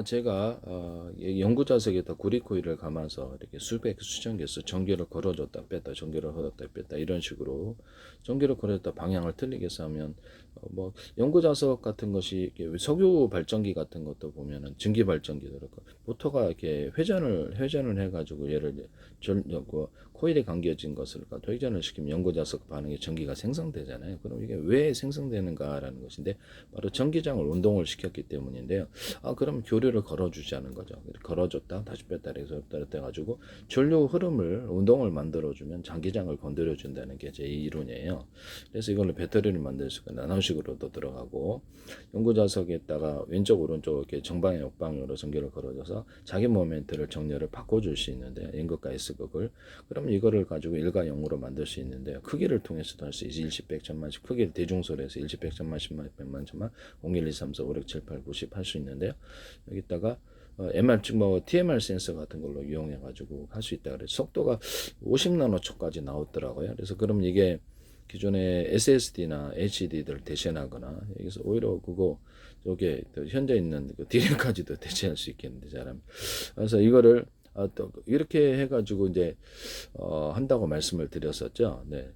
제가 이 연구 자석에다 구리코일을 감아서 이렇게 수백 수천 개수 전기를 걸어줬다 뺐다 전기를 걸었다 뺐다 이런 식으로 전기를 걸었다 방향을 틀리게 해서 하면 뭐 연구 자석 같은 것이 이렇게 석유 발전기 같은 것도 보면은 전기 발전기도 그렇고 모터가 이렇게 회전을 해가지고 얘를 그 코일에 감겨진 것을 회전을 시키면 연구 자석 반응에 전기가 생성되잖아요. 그럼 이게 왜 생성되는가라는 것인데 바로 전기장을 운동을 시켰기 때문인데요. 그럼 교류를 걸어주자는 거죠. 걸어줬다 다시 뺐다 해서 뺐다 해가지고 전류 흐름을 운동을 만들어주면 장기장을 건드려준다는 게 제 이론이에요. 그래서 이걸로 배터리를 만들 수가 나노식으로도 들어가고 연구 자석에다가 왼쪽 오른쪽 이렇게 정방향 역방향으로 전기를 걸어줘서 자기 모멘트를 정렬을 바꿔줄 수 있는데 N극과 S극을 그럼 이거를 가지고 1과 0으로 만들 수 있는데요. 크기를 통해서도 할 수 있지. 1, 10, 100, 1000만씩 크기를 대중소로 해서 1, 10, 100, 1000만, 10만, 100만, 1000만 0, 1, 2, 3, 4, 5, 6, 7, 8, 90 할 수 있는데요. 여기다가 MR 즉 뭐 TMR 센서 같은 걸로 이용해 가지고 할 수 있다 그래서 속도가 50나노초까지 나오더라고요. 그래서 그럼 이게 기존의 SSD나 HDD를 대신하거나 여기서 오히려 그거 저게 현재 있는 그 D램까지도 대체할 수 있겠는데 잘하면 그래서 이거를 또 이렇게 해가지고 이제 한다고 말씀을 드렸었죠. 네.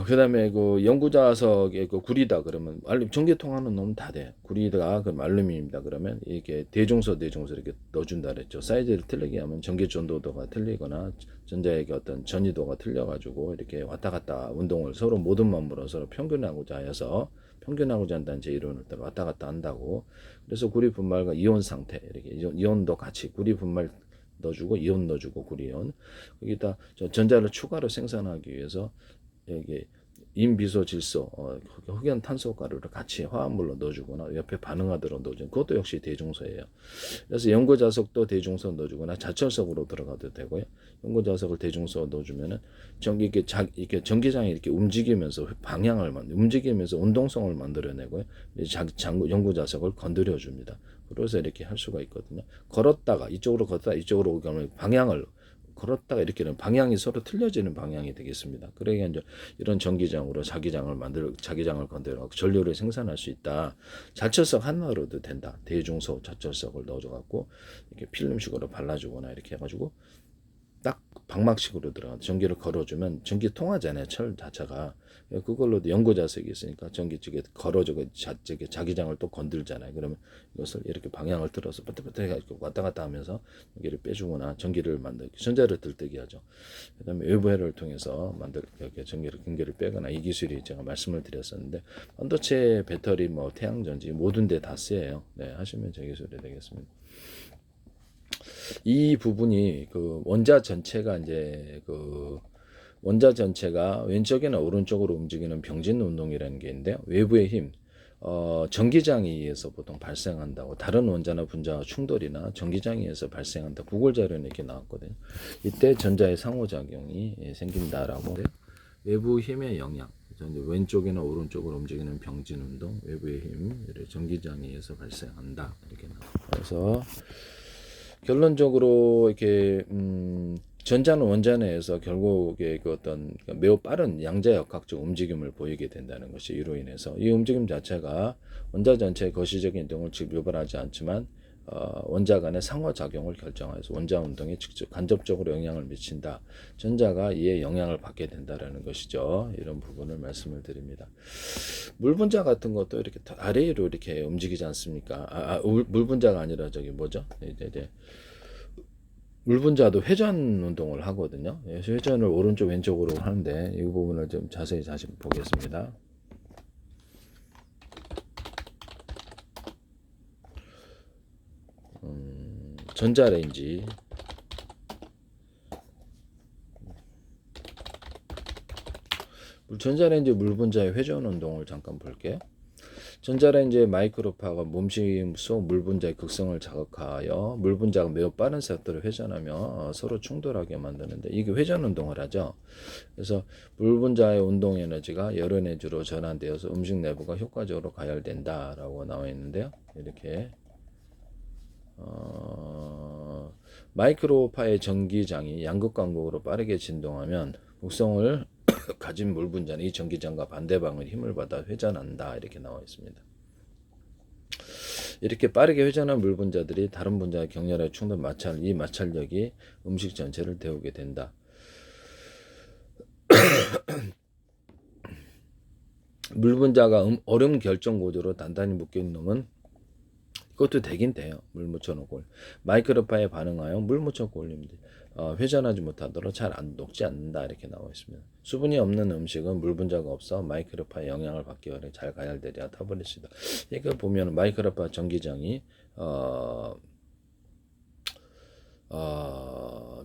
그다음에 그 연구자석에 그 구리다 그러면 전기통하는 놈은 다 돼. 구리다 그럼 알루미늄이다 그러면 이게 대중소 이렇게 넣어준다 그랬죠. 사이즈를 틀리게 하면 전기 전도도가 틀리거나 전자의 어떤 전이도가 틀려가지고 이렇게 왔다 갔다 운동을 서로 모든 만물은 서로 평균하고자 해서 평균하고자 한다는 제 이론을 따라 왔다 갔다 한다고. 그래서 구리 분말과 이온 상태 이렇게 이온도 같이 구리 분말 넣어주고 이온 넣어주고 구리온 거기다 전자를 추가로 생산하기 위해서 여기 인비소 질소 흑연 탄소 가루를 같이 화합물로 넣어주거나 옆에 반응하도록 넣어주는 그것도 역시 대중소예요. 그래서 연고 자석도 대중소 넣어주거나 자철석으로 들어가도 되고요. 연고 자석을 대중소 넣어주면은 이렇게 전기장이 이렇게 움직이면서 방향을 움직이면서 운동성을 만들어내고요. 연고 자석을 건드려 줍니다. 그래서 이렇게 할 수가 있거든요. 걸었다가 이쪽으로 걷다 이쪽으로 오면 방향을 걸었다가 이렇게는 방향이 서로 틀려지는 방향이 되겠습니다. 그러니까 이제 이런 전기장으로 자기장을 건드려 전류를 생산할 수 있다. 자철석 하나로도 된다. 대중소 자철석을 넣어줘 갖고 이렇게 필름식으로 발라주거나 이렇게 해가지고 딱 방막식으로 들어가 전기를 걸어주면 전기 통하잖아요. 철 자체가 그걸로도 연고 자석이 있으니까 전기 쪽에 걸어주고 자기장을 또 건들잖아요. 그러면 이것을 이렇게 방향을 틀어서 빠뜨빠뜨 해가지고 왔다 갔다 하면서 전기를 빼주거나 전기를 전자를 들뜨게 하죠. 그다음에 외부회를 통해서 이렇게 전기를 빼거나 이 기술이 제가 말씀을 드렸었는데 반도체 배터리 뭐 태양전지 모든 데 다 쓰여요. 네, 하시면 제 기술이 되겠습니다. 이 부분이 그 원자 전체가 왼쪽이나 오른쪽으로 움직이는 병진 운동이라는 게 있는데요. 외부의 힘, 전기장에 의해서 보통 발생한다고 다른 원자나 분자와 충돌이나 전기장에 의해서 발생한다. 구글 자료에 이렇게 나왔거든요. 이때 전자의 상호작용이 생긴다라고. 외부 힘의 영향, 왼쪽이나 오른쪽으로 움직이는 병진 운동, 외부의 힘, 전기장에 의해서 발생한다. 이렇게 나와요. 그래서 결론적으로 이렇게 전자는 원자 내에서 결국에 그 어떤 매우 빠른 양자역학적 움직임을 보이게 된다는 것이 이로 인해서 이 움직임 자체가 원자 전체의 거시적인 이동을 즉 유발하지 않지만 원자 간의 상호작용을 결정해서 원자 운동에 직접 간접적으로 영향을 미친다. 전자가 이에 영향을 받게 된다라는 것이죠. 이런 부분을 말씀을 드립니다. 물 분자 같은 것도 이렇게 아래로 이렇게 움직이지 않습니까? 물 분자가 아니라 저기 뭐죠? 이제 물 분자도 회전 운동을 하거든요. 회전을 오른쪽 왼쪽으로 하는데 이 부분을 좀 자세히 다시 보겠습니다. 전자레인지 전자레인지 물 분자의 회전 운동을 잠깐 볼게요. 전자레인지의 마이크로파가 몸심 속 물분자의 극성을 자극하여 물분자가 매우 빠른 속도로 회전하며 서로 충돌하게 만드는데 이게 회전 운동을 하죠. 그래서 물분자의 운동 에너지가 열 에너지로 전환되어서 음식 내부가 효과적으로 가열된다라고 나와 있는데요. 이렇게 마이크로파의 전기장이 양극 간극으로 빠르게 진동하면 곡성을 가진 물분자는 이 전기장과 반대 방울 힘을 받아 회전한다 이렇게 나와 있습니다. 이렇게 빠르게 회전한 물 분자들이 다른 분자와 격렬하게 충돌 이 마찰력이 음식 전체를 데우게 된다. 물 분자가 얼음 결정 구조로 단단히 묶여있는 놈은 그것도 되긴 돼요. 물 묻혀놓고 마이크로파에 반응하여 물 묻혀놓고 올리면 돼. 회전하지 못하도록 잘 안 녹지 않는다 이렇게 나와 있습니다. 수분이 없는 음식은 물 분자가 없어 마이크로파의 영향을 받기 어려 잘 가열되리라 타버리시다. 이거 보면 마이크로파 전기장이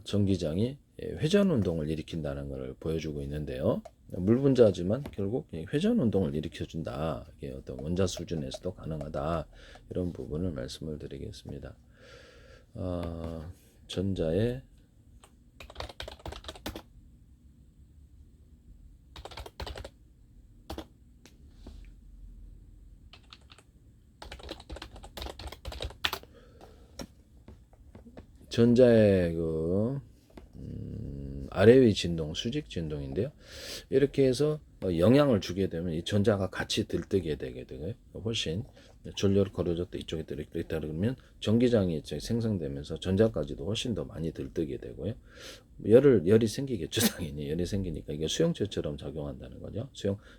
전기장이 회전 운동을 일으킨다는 것을 보여주고 있는데요. 물 분자지만 결국 회전 운동을 일으켜준다. 이게 어떤 원자 수준에서도 가능하다. 이런 부분을 말씀을 드리겠습니다. 전자의 그 아래의 진동, 수직 진동인데요. 이렇게 해서 영향을 주게 되면 이 전자가 같이 들뜨게 되게 되고요. 훨씬 전류를 걸어줬다 이쪽에 들어있다 그러면 전기장이 생성되면서 전자까지도 훨씬 더 많이 들뜨게 되고요. 열이 생기겠죠. 당연히 열이 생기니까 이게 수용체처럼 작용한다는 거죠.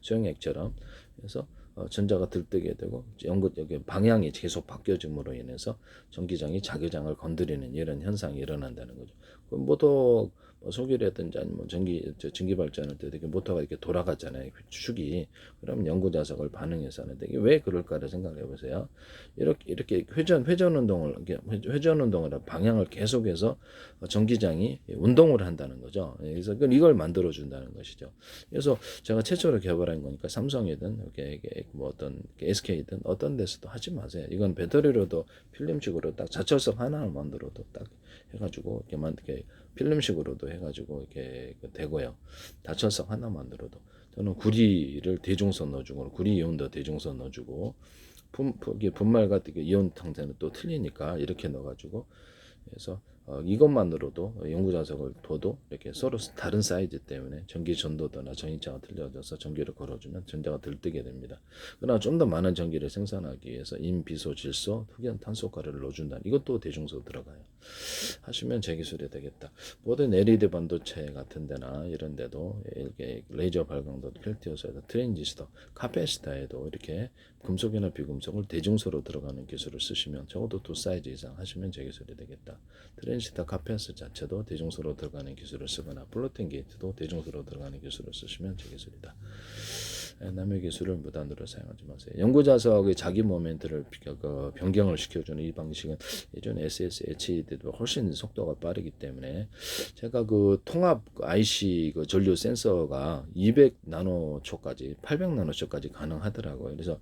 수용액처럼. 그래서 전자가 들뜨게 되고 여기 방향이 계속 바뀌어짐으로 인해서 전기장이 자기장을 건드리는 이런 현상이 일어난다는 거죠. 모터 속이라든지 아니면 전기 발전할 때 이렇게 모터가 이렇게 돌아가잖아요. 축이. 그럼 연구 자석을 반응해서 하는데 이게 왜 그럴까를 생각해 보세요. 이렇게 회전 운동을 방향을 계속해서 전기장이 운동을 한다는 거죠. 그래서 이걸 만들어 준다는 것이죠. 그래서 제가 최초로 개발한 거니까 삼성이든 뭐 어떤 SK든 어떤 데서도 하지 마세요. 이건 배터리로도 필름식으로 딱 자철석 하나를 만들어도 딱 해가지고 이렇게 필름식으로도 해가지고 이렇게 되고요. 다철석 하나 만들어도 저는 구리를 대중선 넣어주고 구리 이온도 대중선 넣어주고 분말 같은 이온 상태는 또 틀리니까 이렇게 넣어가지고 그래서 이것만으로도 연구 자석을 둬도 이렇게 서로 다른 사이즈 때문에 전기 전도도나 전이차가 틀려져서 전기를 걸어주면 전자가 들뜨게 됩니다. 그러나 좀 더 많은 전기를 생산하기 위해서 임비소, 질소, 흑연, 탄소가루를 넣어준다. 이것도 대중소 들어가요. 하시면 제 기술이 되겠다. 모든 LED 반도체 같은 데나 이런 데도 이렇게 레이저 발광도, 펠티어스에도 트랜지스터, 카페시터에도 이렇게 금속이나 비금속을 대중소로 들어가는 기술을 쓰시면 적어도 2사이즈 이상 하시면 제 기술이 되겠다. 트랜지스터 카페스 자체도 대중소로 들어가는 기술을 쓰거나 플로팅 게이트도 대중소로 들어가는 기술을 쓰시면 제 기술이다. 남의 기술을 무단으로 사용하지 마세요. 연구 자석의 자기 모멘트를 변경을 시켜주는 이 방식은 예전 SSH도 훨씬 속도가 빠르기 때문에 제가 그 통합 IC 그 전류 센서가 200 나노초까지 800 나노초까지 가능하더라고요. 그래서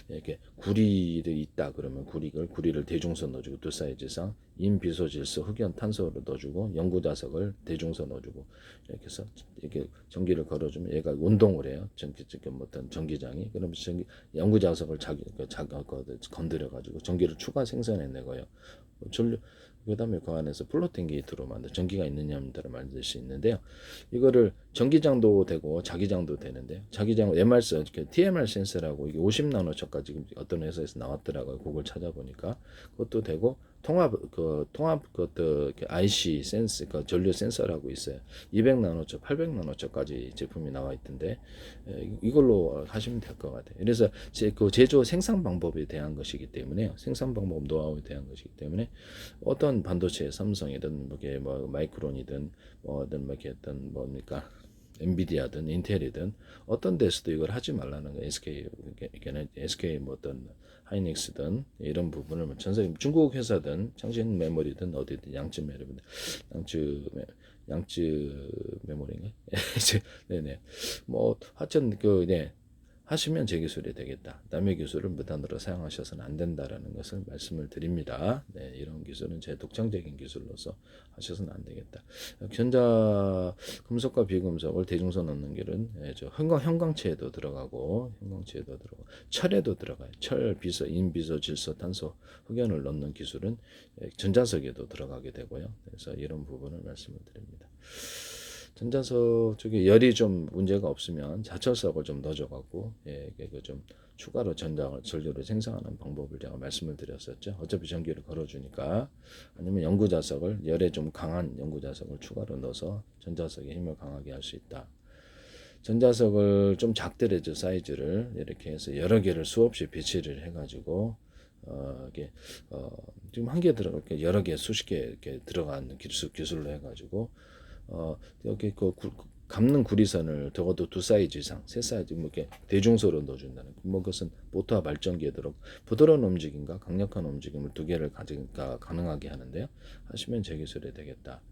이렇게 구리를 있다 그러면 구리를 대중선 넣어주고 2사이즈상 임비소질소 흑연 탄소를 넣어주고 연구 자석을 대중선 넣어주고 이렇게 해서 이렇게 전기를 걸어주면 얘가 운동을 해요. 어떤 전기장이 그러면 연구 자석을 건드려 가지고 전기를 추가 생산해내고요. 전류 그다음에 그 안에서 플로팅 게이트로 만든 전기가 있느냐 없느냐를 만들 수 있는데요. 이거를 전기장도 되고 자기장도 되는데 자기장 TMR 센서라고 이게 50 나노초까지 어떤 회사에서 나왔더라고요. 그걸 찾아보니까 그것도 되고 통합 IC 센서 전류 센서라고 있어요. 200 나노초, 800 나노초까지 제품이 나와 있던데 이걸로 하시면 될 것 같아요. 그래서 그 제조 생산 방법에 대한 것이기 때문에요. 생산 방법 노하우에 대한 것이기 때문에 어떤 반도체 삼성이든 뭐 마이크론이든 뭐든 어떤 뭡니까 엔비디아든 인텔이든 어떤 데서도 이걸 하지 말라는 거. SK 뭐 어떤 하이닉스든 이런 부분을 전 세계 중국 회사든 창신 메모리든 어디든 양쯔 메모리인가? 네네. 뭐 하여튼 하시면 제 기술이 되겠다. 남의 기술을 무단으로 사용하셔서는 안 된다라는 것을 말씀을 드립니다. 네, 이런 기술은 제 독창적인 기술로서 하셔서는 안 되겠다. 금속과 비금속을 대중선 넣는 길은 형광체에도 들어가고 철에도 들어가요. 철, 비소, 인비소, 질소, 탄소, 흑연을 넣는 기술은 전자석에도 들어가게 되고요. 그래서 이런 부분을 말씀을 드립니다. 전자석 쪽에 열이 좀 문제가 없으면 자철석을 좀 넣어줘갖고 예, 그좀 추가로 전류를 생성하는 방법을 제가 말씀을 드렸었죠. 어차피 전기를 걸어주니까 아니면 연구자석을 열에 좀 강한 연구자석을 추가로 넣어서 전자석의 힘을 강하게 할 수 있다. 전자석을 좀 작더라도 사이즈를 이렇게 해서 여러 개를 수없이 배치를 해가지고 이게 지금 한 개 들어갈게 여러 개 수십 개 이렇게 들어가는 기술로 해가지고 여기 감는 구리선을 적어도 두 사이즈 이상, 세 사이즈 뭐 이렇게 대중소로 넣어준다는 뭐 그것은 모터와 발전기에 들어 부드러운 움직임과 강력한 움직임을 두 개를 가능하게 하는데요. 하시면 제 기술이 되겠다.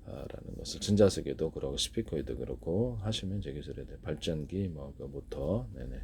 라는 것을 전자석에도 그렇고 스피커에도 그렇고 하시면 제 기술에 대해 발전기 뭐 그 모터 네네